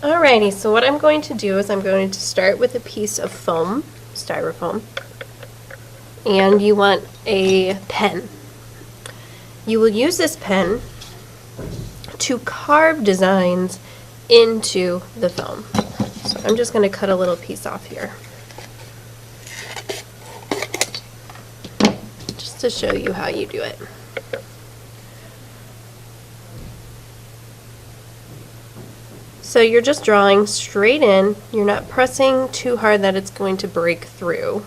Alrighty, so what I'm going to do is I'm going to start with a piece of foam, styrofoam, and you want a pen. You will use this pen to carve designs into the foam. So I'm just going to cut a little piece off here, just to show you how you do it. So you're just drawing straight in, you're not pressing too hard that it's going to break through,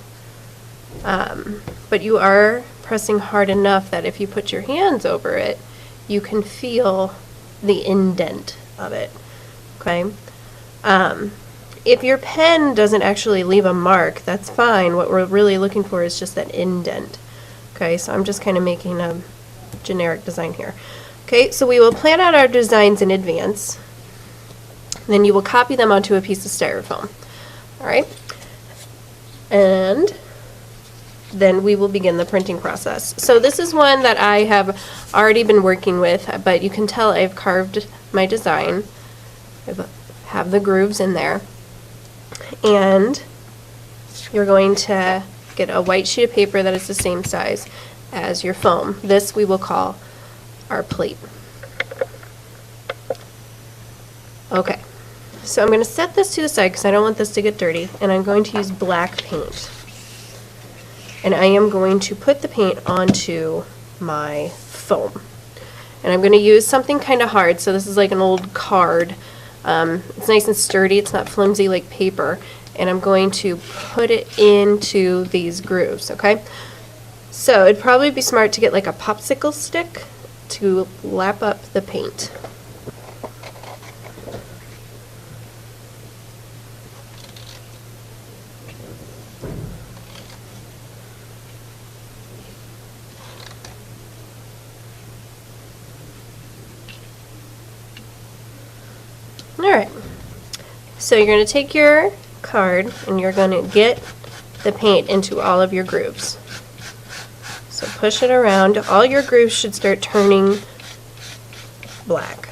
but you are pressing hard enough that if you put your hands over it, you can feel the indent of it, okay? If your pen doesn't actually leave a mark, that's fine. What we're really looking for is just that indent, okay? So I'm just kind of making a generic design here. Okay, so we will plan out our designs in advance. Then you will copy them onto a piece of styrofoam. All right? And then we will begin the printing process. So this is one that I have already been working with, but you can tell I've carved my design. I have the grooves in there. And you're going to get a white sheet of paper that is the same size as your foam. This we will call our plate. Okay. So I'm going to set this to the side because I don't want this to get dirty, and I'm going to use black paint. And I am going to put the paint onto my foam. And I'm going to use something kind of hard, so this is like an old card. It's nice and sturdy, it's not flimsy like paper. And I'm going to put it into these grooves, okay? So it'd probably be smart to get like a popsicle stick to lap up the paint. Alright, so you're going to take your card and you're going to get the paint into all of your grooves. So push it around. All your grooves should start turning black.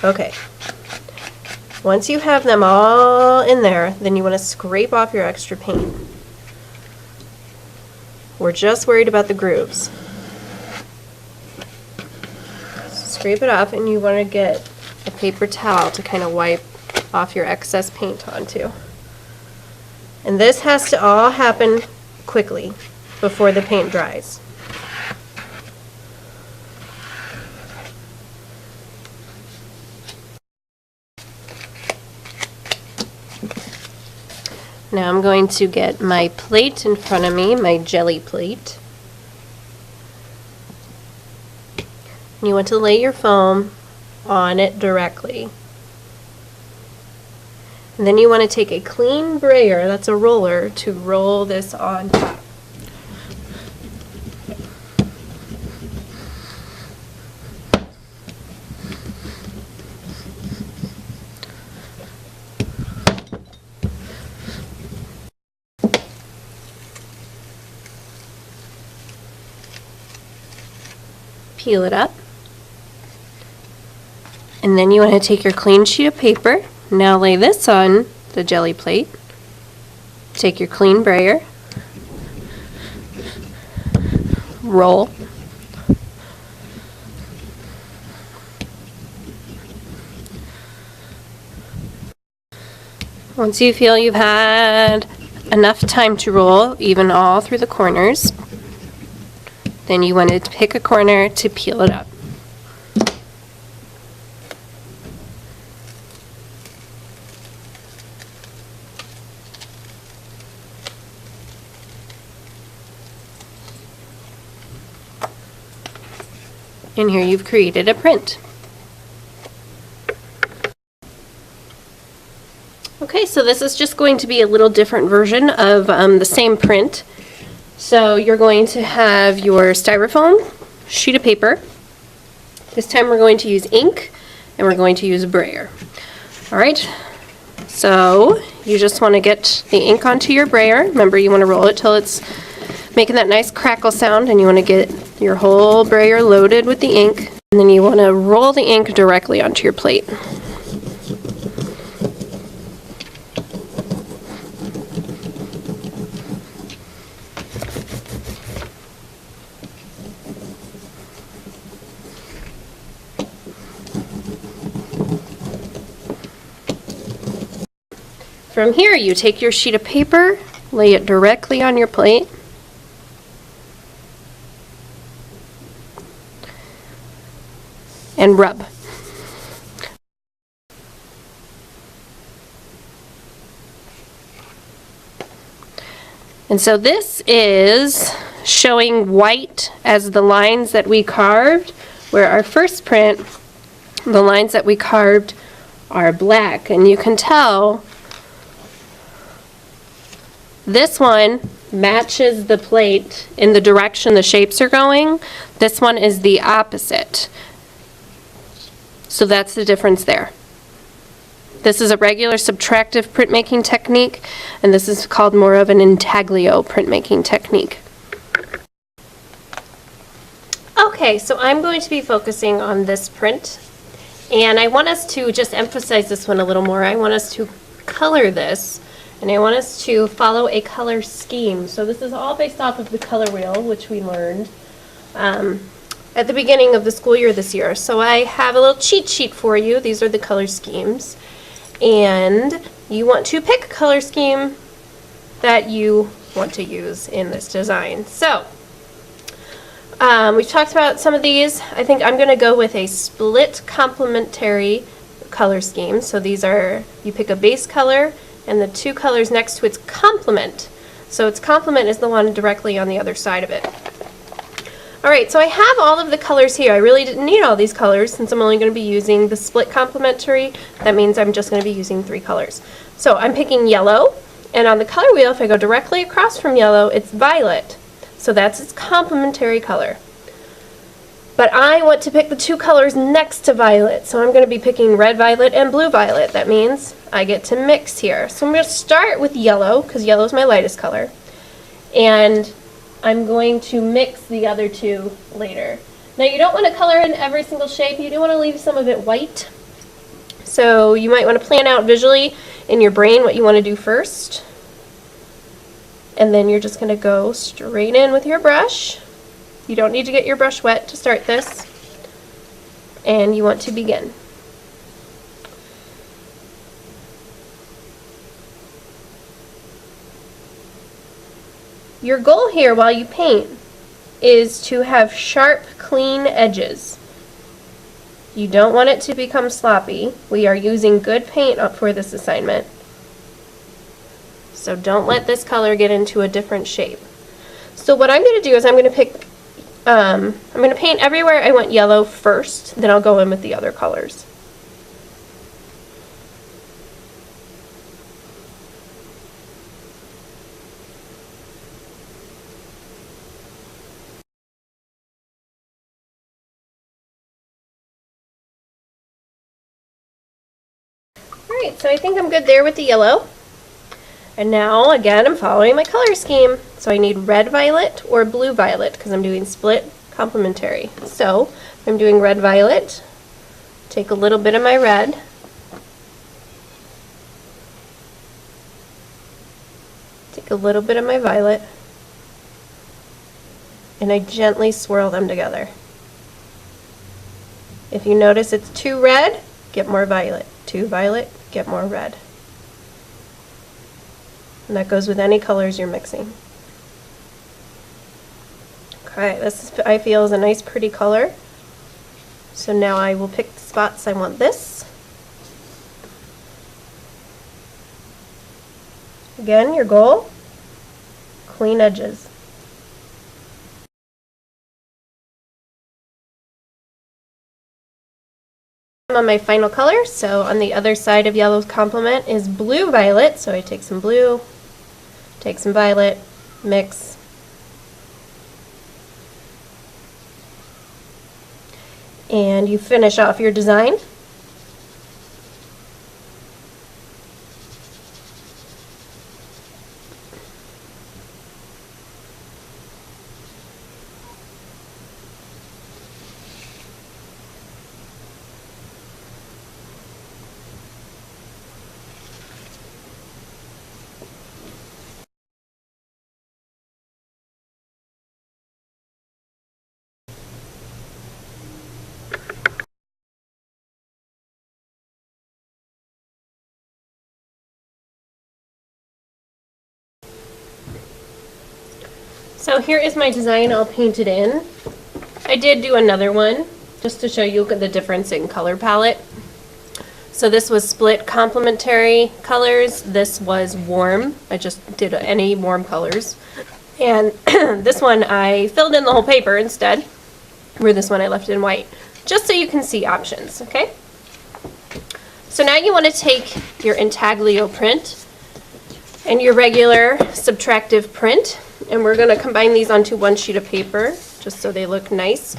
Okay, once you have them all in there, then you want to scrape off your extra paint. We're just worried about the grooves. Scrape it off, and you want to get a paper towel to kind of wipe off your excess paint onto. And this has to all happen quickly before the paint dries. Now I'm going to get my plate in front of me, my jelly plate. You want to lay your foam on it directly. And then you want to take a clean brayer, that's a roller, to roll this on top. Peel it up. And then you want to take your clean sheet of paper, now lay this on the jelly plate, take your clean brayer, roll, once you feel you've had enough time to roll, even all through the corners, then you want to pick a corner to peel it up. And here you've created a print. Okay, so this is just going to be a little different version of the same print. So you're going to have your styrofoam sheet of paper. This time we're going to use ink and we're going to use a brayer. Alright, so you just want to get the ink onto your brayer. Remember, you want to roll it till it's making that nice crackle sound, and you want to get your whole brayer loaded with the ink. And then you want to roll the ink directly onto your plate. From here, you take your sheet of paper, lay it directly on your plate, and rub. And so this is showing white as the lines that we carved, where our first print, the lines that we carved are black. And you can tell this one matches the plate in the direction the shapes are going. This one is the opposite. So that's the difference there. This is a regular subtractive printmaking technique, and this is called more of an intaglio printmaking technique. Okay, so I'm going to be focusing on this print, and I want us to just emphasize this one a little more. I want us to color this, and I want us to follow a color scheme. So this is all based off of the color wheel, which we learned at the beginning of the school year this year. So I have a little cheat sheet for you. These are the color schemes. And you want to pick a color scheme that you want to use in this design. So we've talked about some of these. I think I'm going to go with a split complementary color scheme. So these are, you pick a base color and the two colors next to its complement. So its complement is the one directly on the other side of it. Alright, so I have all of the colors here. I really didn't need all these colors since I'm only going to be using the split complementary. That means I'm just going to be using 3 colors. So I'm picking yellow, and on the color wheel, if I go directly across from yellow, it's violet. So that's its complementary color. But I want to pick the 2 colors next to violet, so I'm going to be picking red violet and blue violet. That means I get to mix here. So I'm going to start with yellow, because yellow is my lightest color. And I'm going to mix the other 2 later. Now you don't want to color in every single shape. You do want to leave some of it white. So you might want to plan out visually in your brain what you want to do first. And then you're just going to go straight in with your brush. You don't need to get your brush wet to start this. And you want to begin. Your goal here while you paint is to have sharp, clean edges. You don't want it to become sloppy. We are using good paint for this assignment. So don't let this color get into a different shape. So what I'm going to do is I'm going to paint everywhere I want yellow first, then I'll go in with the other colors. Alright, so I think I'm good there with the yellow. And now, again, I'm following my color scheme. So I need red violet or blue violet because I'm doing split complementary. So I'm doing red violet. Take a little bit of my red. Take a little bit of my violet. And I gently swirl them together. If you notice it's too red, get more violet. Too violet, get more red. And that goes with any colors you're mixing. Okay, this is, I feel, is a nice pretty color. So now I will pick the spots I want this. Again, your goal, clean edges. On my final color, so on the other side of yellow's complement is blue violet, so I take some blue, take some violet, mix, and you finish off your design. So here is my design all painted in. I did do another one just to show you the difference in color palette. So this was split complementary colors. This was warm. I just did any warm colors. And this one I filled in the whole paper instead, where this one I left in white, just so you can see options, okay? So now you want to take your Intaglio print and your regular Subtractive print, and we're going to combine these onto one sheet of paper just so they look nice.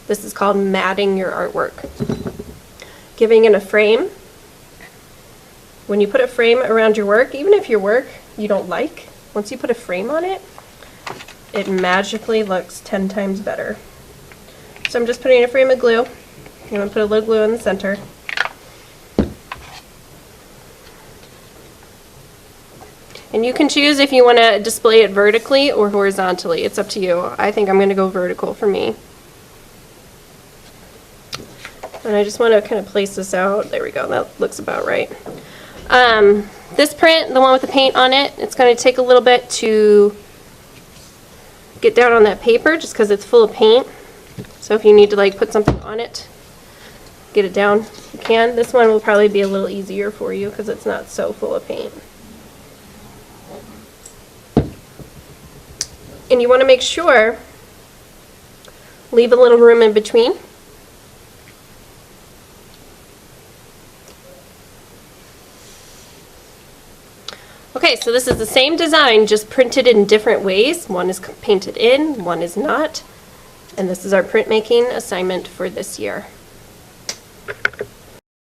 This is called matting your artwork. Giving it a frame. When you put a frame around your work, even if your work you don't like, once you put a frame on it, it magically looks 10 times better. So I'm just putting a frame of glue. I'm going to put a little glue in the center. And you can choose if you want to display it vertically or horizontally. It's up to you. I think I'm going to go vertical for me. And I just want to kind of place this out. There we go. That looks about right. This print, the one with the paint on it, it's going to take a little bit to get down on that paper just because it's full of paint. So if you need to like put something on it, get it down, you can. This one will probably be a little easier for you because it's not so full of paint. And you want to make sure, leave a little room in between. Okay, so this is the same design, just printed in different ways. One is painted in, one is not. And this is our printmaking assignment for this year.